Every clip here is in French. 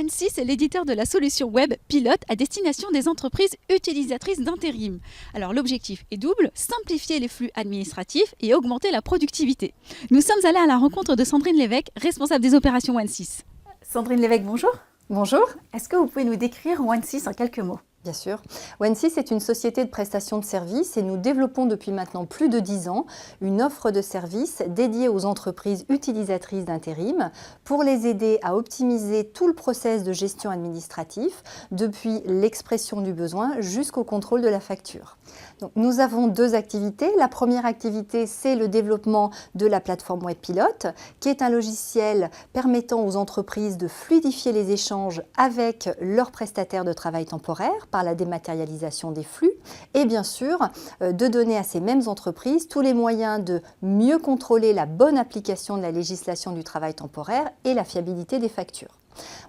ONE6 est l'éditeur de la solution web pilote à destination des entreprises utilisatrices d'intérim. Alors l'objectif est double, simplifier les flux administratifs et augmenter la productivité. Nous sommes allés à la rencontre de Sandrine Lévesque, responsable des opérations ONE6. Sandrine Lévesque, bonjour. Bonjour. Est-ce que vous pouvez nous décrire ONE6 en quelques mots ? Bien sûr. ONE6 est une société de prestation de services et nous développons depuis maintenant plus de 10 ans une offre de services dédiée aux entreprises utilisatrices d'intérim pour les aider à optimiser tout le process de gestion administratif depuis l'expression du besoin jusqu'au contrôle de la facture. Donc, nous avons deux activités. La première activité, c'est le développement de la plateforme Web Pilote, qui est un logiciel permettant aux entreprises de fluidifier les échanges avec leurs prestataires de travail temporaire par la dématérialisation des flux et bien sûr de donner à ces mêmes entreprises tous les moyens de mieux contrôler la bonne application de la législation du travail temporaire et la fiabilité des factures.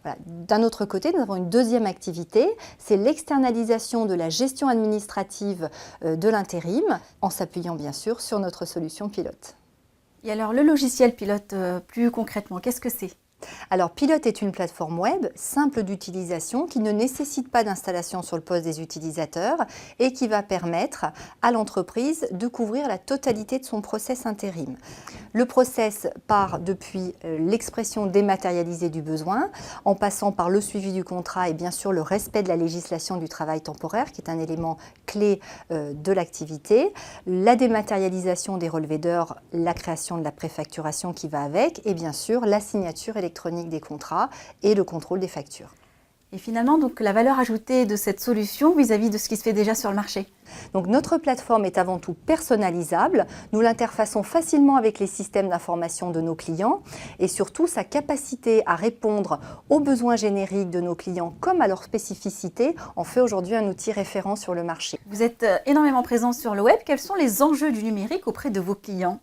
Voilà. D'un autre côté, nous avons une deuxième activité, c'est l'externalisation de la gestion administrative de l'intérim en s'appuyant bien sûr sur notre solution pilote. Et alors le logiciel pilote, plus concrètement, qu'est-ce que c'est ? Alors, Pilote est une plateforme web simple d'utilisation qui ne nécessite pas d'installation sur le poste des utilisateurs et qui va permettre à l'entreprise de couvrir la totalité de son process intérim. Le process part depuis l'expression dématérialisée du besoin, en passant par le suivi du contrat et bien sûr le respect de la législation du travail temporaire, qui est un élément clé de l'activité, la dématérialisation des relevés d'heures, la création de la préfacturation qui va avec, et bien sûr la signature électronique des contrats et le contrôle des factures. Et finalement, donc, la valeur ajoutée de cette solution vis-à-vis de ce qui se fait déjà sur le marché. Donc, notre plateforme est avant tout personnalisable. Nous l'interfaçons facilement avec les systèmes d'information de nos clients et surtout sa capacité à répondre aux besoins génériques de nos clients comme à leurs spécificités en fait aujourd'hui un outil référent sur le marché. Vous êtes énormément présent sur le web. Quels sont les enjeux du numérique auprès de vos clients ?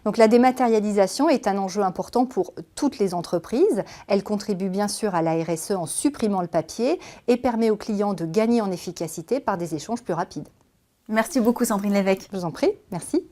Donc la dématérialisation est un enjeu important pour toutes les entreprises. Elle contribue bien sûr à la RSE en supprimant le papier et permet aux clients de gagner en efficacité par des échanges plus rapides. Merci beaucoup Sandrine Lévesque. Je vous en prie, merci.